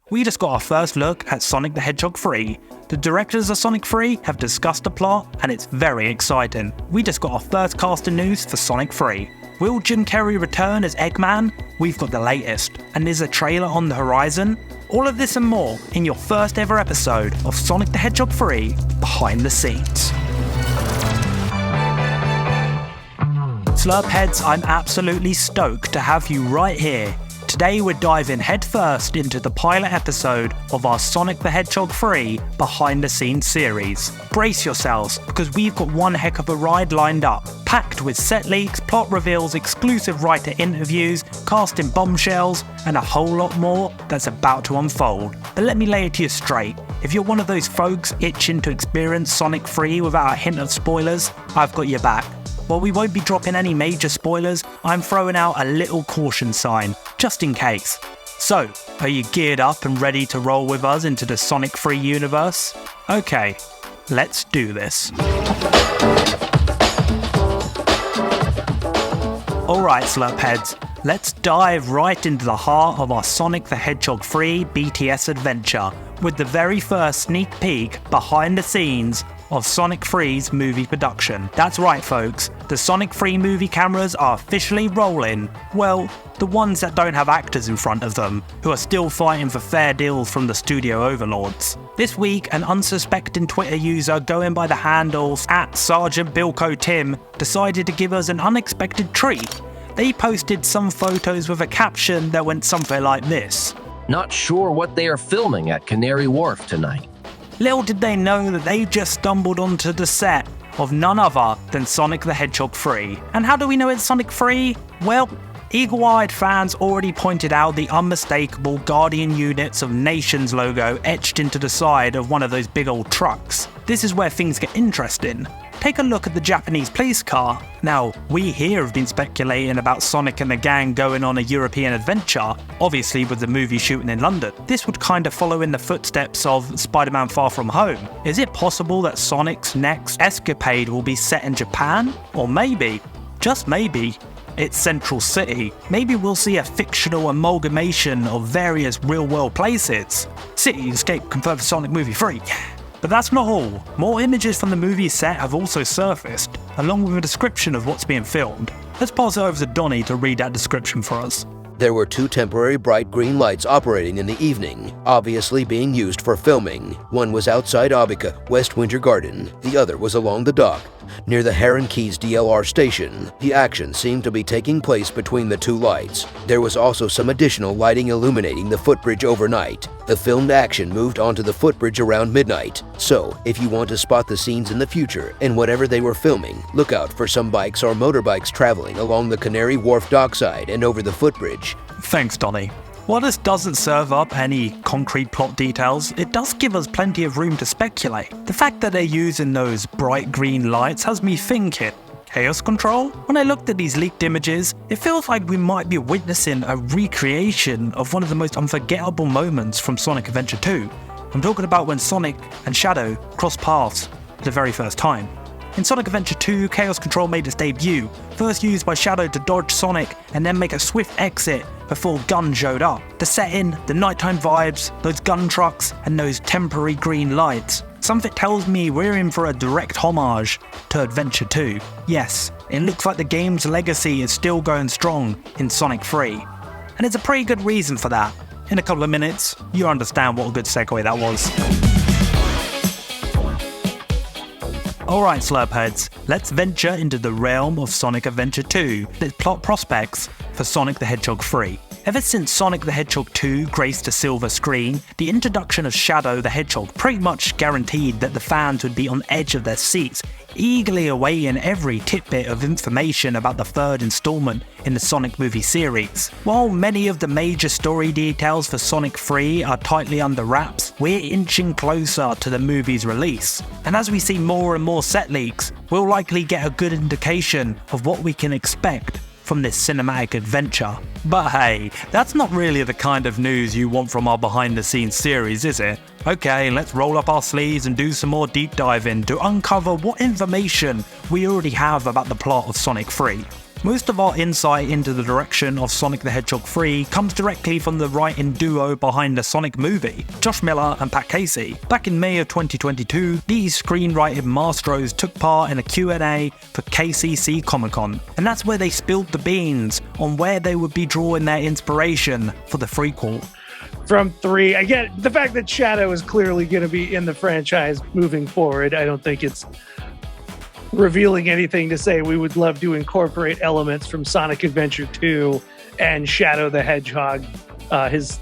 We just got our first look at Sonic the Hedgehog 3. The directors of Sonic 3 have discussed the plot, and it's very exciting. We just got our first casting news for Sonic 3. Will Jim Carrey return as Eggman? We've got the latest. And there's a trailer on the horizon. All of this and more in your first ever episode of Sonic the Hedgehog 3 Behind the Scenes. SLUURP heads, I'm absolutely stoked to have you right here. Today we're diving headfirst into the pilot episode of our Sonic the Hedgehog 3 Behind the Scenes series. Brace yourselves, because we've got one heck of a ride lined up, packed with set leaks, plot reveals, exclusive writer interviews, casting bombshells, and a whole lot more that's about to unfold. But let me lay it to you straight. If you're one of those folks itching to experience Sonic 3 without a hint of spoilers, I've got your back. While we won't be dropping any major spoilers, I'm throwing out a little caution sign, just in case. So, are you geared up and ready to roll with us into the Sonic 3 universe? Okay, let's do this. Alright SLUURP heads, let's dive right into the heart of our Sonic the Hedgehog 3 BTS adventure, with the very first sneak peek behind the scenes of Sonic 3's movie production. That's right folks, the Sonic 3 movie cameras are officially rolling. Well, the ones that don't have actors in front of them, who are still fighting for fair deals from the studio overlords. This week, an unsuspecting Twitter user going by the handles @SergeantBillcoTim decided to give us an unexpected treat. They posted some photos with a caption that went something like this. Not sure what they are filming at Canary Wharf tonight. Little did they know that they just stumbled onto the set of none other than Sonic the Hedgehog 3. And how do we know it's Sonic 3? Well, eagle-eyed fans already pointed out the unmistakable Guardian Units of Nations logo etched into the side of one of those big old trucks. This is where things get interesting. Take a look at the Japanese police car. Now, we here have been speculating about Sonic and the gang going on a European adventure, obviously with the movie shooting in London. This would kind of follow in the footsteps of Spider-Man Far From Home. Is it possible that Sonic's next escapade will be set in Japan? Or maybe, just maybe, it's Central City. Maybe we'll see a fictional amalgamation of various real-world places. City Escape confirmed for Sonic Movie 3. But that's not all. More images from the movie set have also surfaced, along with a description of what's being filmed. Let's pass it over to Donnie to read that description for us. There were two temporary bright green lights operating in the evening, obviously being used for filming. One was outside Abica, West Winter Garden. The other was along the dock, near the Heron Keys DLR station. The action seemed to be taking place between the two lights. There was also some additional lighting illuminating the footbridge overnight. The filmed action moved onto the footbridge around midnight. So, if you want to spot the scenes in the future and whatever they were filming, look out for some bikes or motorbikes traveling along the Canary Wharf dockside and over the footbridge. Thanks, Donnie. While this doesn't serve up any concrete plot details, it does give us plenty of room to speculate. The fact that they're using those bright green lights has me thinking, Chaos Control? When I looked at these leaked images, it feels like we might be witnessing a recreation of one of the most unforgettable moments from Sonic Adventure 2. I'm talking about when Sonic and Shadow crossed paths for the very first time. In Sonic Adventure 2, Chaos Control made its debut, first used by Shadow to dodge Sonic and then make a swift exit before Gun showed up. The setting, the nighttime vibes, those gun trucks, and those temporary green lights. Something tells me we're in for a direct homage to Adventure 2. Yes, it looks like the game's legacy is still going strong in Sonic 3. And it's a pretty good reason for that. In a couple of minutes, you'll understand what a good segue that was. Alright SLUURP heads, let's venture into the realm of Sonic Adventure 2, its plot prospects for Sonic the Hedgehog 3. Ever since Sonic the Hedgehog 2 graced the silver screen, the introduction of Shadow the Hedgehog pretty much guaranteed that the fans would be on edge of their seats, eagerly awaiting every tidbit of information about the third installment in the Sonic movie series. While many of the major story details for Sonic 3 are tightly under wraps, we're inching closer to the movie's release. And as we see more and more set leaks, we'll likely get a good indication of what we can expect from this cinematic adventure. But hey, that's not really the kind of news you want from our behind the scenes series, is it? Okay, let's roll up our sleeves and do some more deep diving to uncover what information we already have about the plot of Sonic 3. Most of our insight into the direction of Sonic the Hedgehog 3 comes directly from the writing duo behind the Sonic movie, Josh Miller and Pat Casey. Back in May of 2022, these screenwriting maestros took part in a Q&A for KCC Comic-Con, and that's where they spilled the beans on where they would be drawing their inspiration for the prequel. From 3, I get the fact that Shadow is clearly going to be in the franchise moving forward. I don't think it's revealing anything to say we would love to incorporate elements from Sonic Adventure 2 and Shadow the Hedgehog, his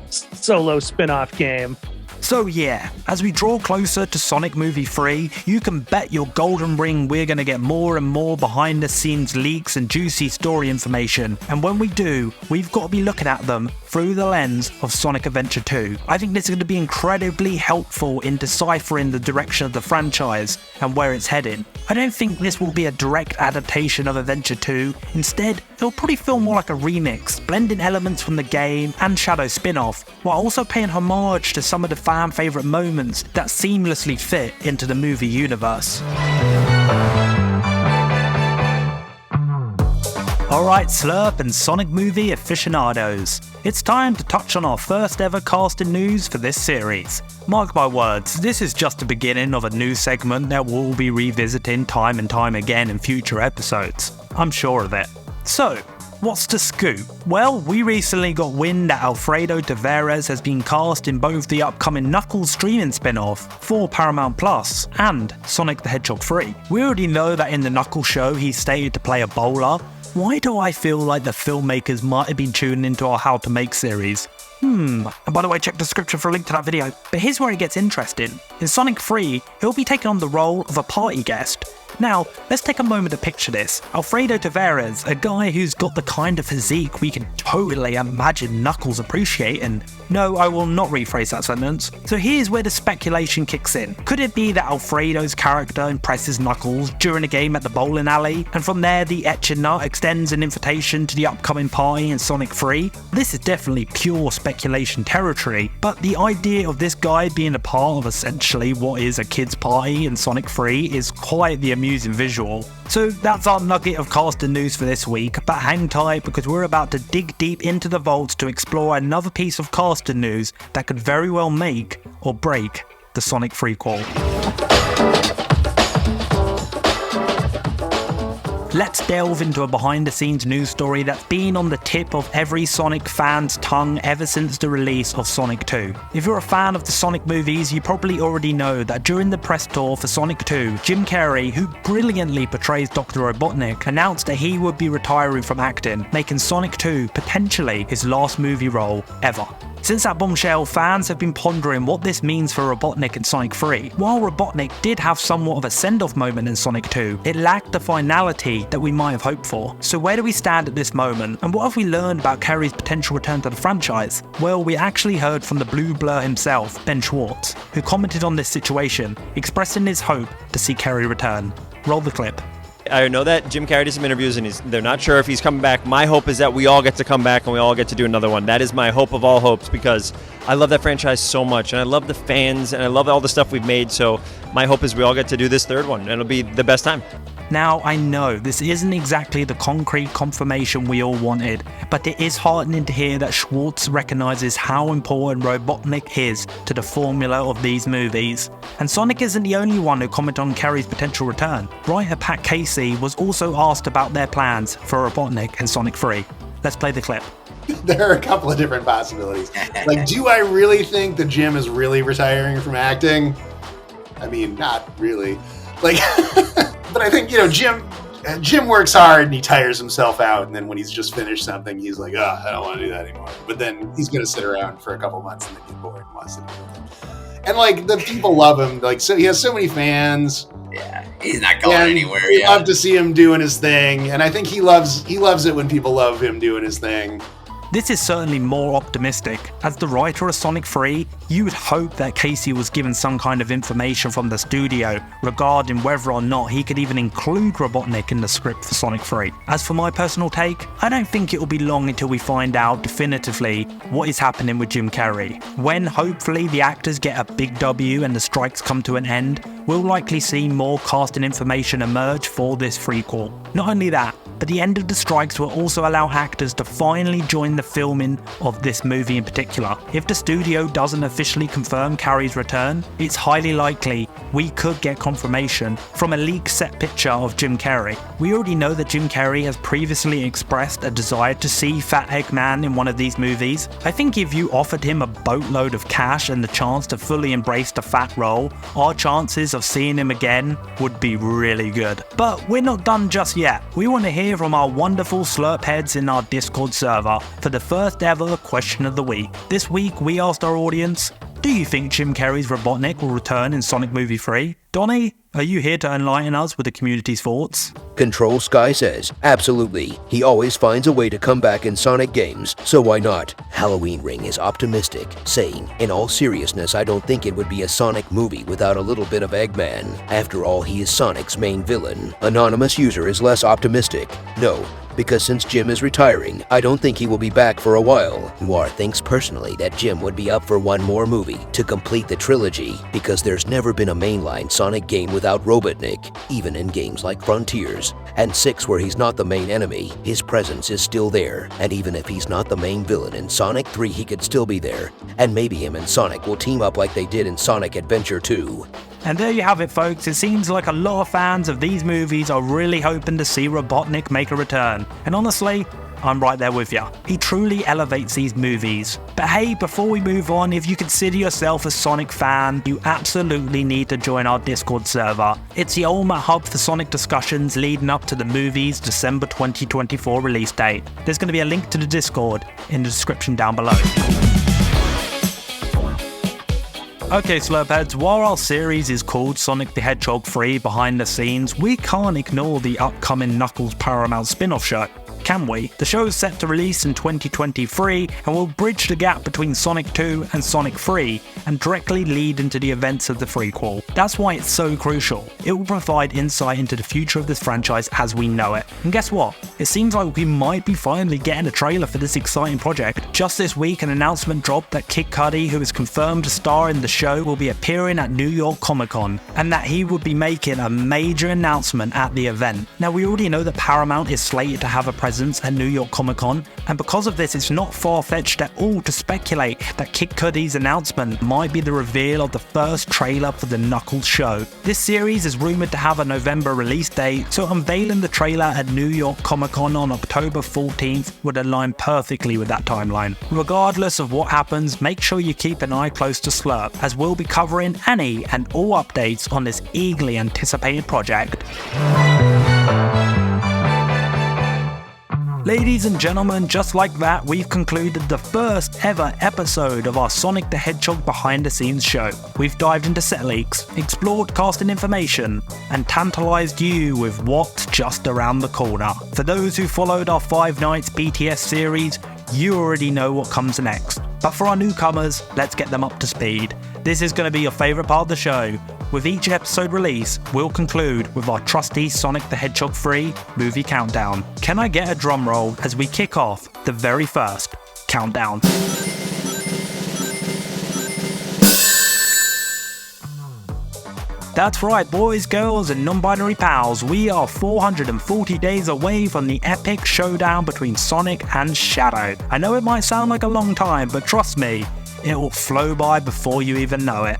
solo spin-off game. So yeah, as we draw closer to Sonic Movie 3, you can bet your golden ring we're going to get more and more behind the scenes leaks and juicy story information, and when we do, we've got to be looking at them through the lens of Sonic Adventure 2. I think this is going to be incredibly helpful in deciphering the direction of the franchise and where it's heading. I don't think this will be a direct adaptation of Adventure 2, instead it'll probably feel more like a remix, blending elements from the game and Shadow spin-off, while also paying homage to some of the fan favourite moments that seamlessly fit into the movie universe. Alright SLUURP and Sonic movie aficionados, it's time to touch on our first ever casting news for this series. Mark my words, this is just the beginning of a new segment that we'll be revisiting time and time again in future episodes. I'm sure of it. So, what's the scoop? Well, we recently got wind that Alfredo Tavares has been cast in both the upcoming Knuckles streaming spin-off for Paramount Plus and Sonic the Hedgehog 3. We already know that in the Knuckles show he's stated to play a bowler. Why do I feel like the filmmakers might have been tuning into our How to Make series? And by the way, check the description for a link to that video. But here's where it gets interesting. In Sonic 3, he'll be taking on the role of a party guest. Now, let's take a moment to picture this. Alfredo Tavares, a guy who's got the kind of physique we can totally imagine Knuckles appreciating. No, I will not rephrase that sentence. So here's where the speculation kicks in. Could it be that Alfredo's character impresses Knuckles during a game at the bowling alley, and from there the Etchinut extends an invitation to the upcoming party in Sonic 3? This is definitely pure speculation territory, but the idea of this guy being a part of essentially what is a kid's party in Sonic 3 is quite the amusing visual. So that's our nugget of casting news for this week, but hang tight because we're about to dig deep into the vaults to explore another piece of casting news that could very well make or break the Sonic prequel. Let's delve into a behind-the-scenes news story that's been on the tip of every Sonic fan's tongue ever since the release of Sonic 2. If you're a fan of the Sonic movies, you probably already know that during the press tour for Sonic 2, Jim Carrey, who brilliantly portrays Dr. Robotnik, announced that he would be retiring from acting, making Sonic 2 potentially his last movie role ever. Since that bombshell, fans have been pondering what this means for Robotnik in Sonic 3. While Robotnik did have somewhat of a send-off moment in Sonic 2, it lacked the finality that we might have hoped for. So where do we stand at this moment, and what have we learned about Carrey's potential return to the franchise? Well, we actually heard from the Blue Blur himself, Ben Schwartz, who commented on this situation, expressing his hope to see Carrey return. Roll the clip. I know that Jim Carrey did some interviews and they're not sure if he's coming back. My hope is that we all get to come back and we all get to do another one. That is my hope of all hopes because I love that franchise so much and I love the fans and I love all the stuff we've made. So my hope is we all get to do this third one and it'll be the best time. Now, I know this isn't exactly the concrete confirmation we all wanted, but it is heartening to hear that Schwartz recognises how important Robotnik is to the formula of these movies. And Sonic isn't the only one who commented on Carrey's potential return. Writer Pat Casey was also asked about their plans for Robotnik in Sonic 3. Let's play the clip. There are a couple of different possibilities. Like, do I really think that Jim is really retiring from acting? I mean, not really. Like, but I think, Jim works hard and he tires himself out. And then when he's just finished something, he's like, oh, I don't want to do that anymore. But then he's going to sit around for a couple months and then get bored and wants to do it. And like, the people love him. Like, so he has so many fans. Yeah, he's not going anywhere. We love to see him doing his thing. And I think he loves it when people love him doing his thing. This is certainly more optimistic. As the writer of Sonic 3, you would hope that Casey was given some kind of information from the studio regarding whether or not he could even include Robotnik in the script for Sonic 3. As for my personal take, I don't think it will be long until we find out definitively what is happening with Jim Carrey. When hopefully the actors get a big W and the strikes come to an end, we'll likely see more casting information emerge for this prequel. Not only that, but the end of the strikes will also allow actors to finally join the filming of this movie in particular. If the studio doesn't officially confirm Carrey's return, it's highly likely we could get confirmation from a leaked set picture of Jim Carrey. We already know that Jim Carrey has previously expressed a desire to see Fat Eggman in one of these movies. I think if you offered him a boatload of cash and the chance to fully embrace the fat role, our chances of seeing him again would be really good. But we're not done just yet. We want to hear from our wonderful slurp heads in our Discord server for the first ever question of the week. This week we asked our audience, do you think Jim Carrey's Robotnik will return in Sonic Movie 3? Donnie, are you here to enlighten us with the community's thoughts? Control Sky says, absolutely. He always finds a way to come back in Sonic games, so why not? Halloween Ring is optimistic, saying, in all seriousness, I don't think it would be a Sonic movie without a little bit of Eggman. After all, he is Sonic's main villain. Anonymous user is less optimistic. No, because since Jim is retiring, I don't think he will be back for a while. Noir thinks personally that Jim would be up for one more movie to complete the trilogy, because there's never been a mainline Sonic game without Robotnik, even in games like Frontiers. And 6, where he's not the main enemy, his presence is still there, and even if he's not the main villain in Sonic 3, he could still be there, and maybe him and Sonic will team up like they did in Sonic Adventure 2. And there you have it, folks. It seems like a lot of fans of these movies are really hoping to see Robotnik make a return. And honestly, I'm right there with ya. He truly elevates these movies. But hey, before we move on, if you consider yourself a Sonic fan, you absolutely need to join our Discord server. It's the ultimate hub for Sonic discussions leading up to the movie's December 2024 release date. There's going to be a link to the Discord in the description down below. Okay, Slurpheads, while our series is called Sonic the Hedgehog 3 Behind the Scenes, we can't ignore the upcoming Knuckles Paramount spin-off show, can we? The show is set to release in 2023 and will bridge the gap between Sonic 2 and Sonic 3 and directly lead into the events of the prequel. That's why it's so crucial. It will provide insight into the future of this franchise as we know it. And guess what? It seems like we might be finally getting a trailer for this exciting project. Just this week, an announcement dropped that Kid Cudi, who is confirmed to star in the show, will be appearing at New York Comic Con, and that he would be making a major announcement at the event. Now, we already know that Paramount is slated to have a presence at New York Comic Con, and because of this, it's not far-fetched at all to speculate that Kid Cudi's announcement might be the reveal of the first trailer for the Knuckles show. This series is rumored to have a November release date, so unveiling the trailer at New York Comic Con on October 14th would align perfectly with that timeline. Regardless of what happens, make sure you keep an eye close to SLUURP, as we'll be covering any and all updates on this eagerly anticipated project. Ladies and gentlemen, just like that, we've concluded the first ever episode of our Sonic the Hedgehog behind the scenes show. We've dived into set leaks, explored casting information, and tantalized you with what's just around the corner. For those who followed our 5 Nights BTS series, you already know what comes next. But for our newcomers, let's get them up to speed. This is going to be your favourite part of the show. With each episode release, we'll conclude with our trusty Sonic the Hedgehog 3 movie countdown. Can I get a drum roll as we kick off the very first countdown? That's right, boys, girls, and non-binary pals, we are 440 days away from the epic showdown between Sonic and Shadow. I know it might sound like a long time, but trust me, it will flow by before you even know it.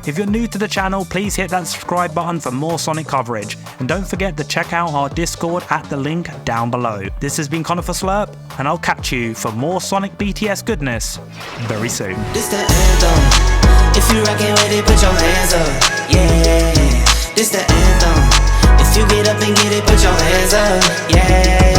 If you're new to the channel, please hit that subscribe button for more Sonic coverage, and don't forget to check out our Discord at the link down below. This has been Connor for SLUURP, and I'll catch you for more Sonic BTS goodness very soon. This the anthem. If you rockin' with it, put your hands up. Yeah, this the anthem. If you get up and get it, put your hands up. Yeah.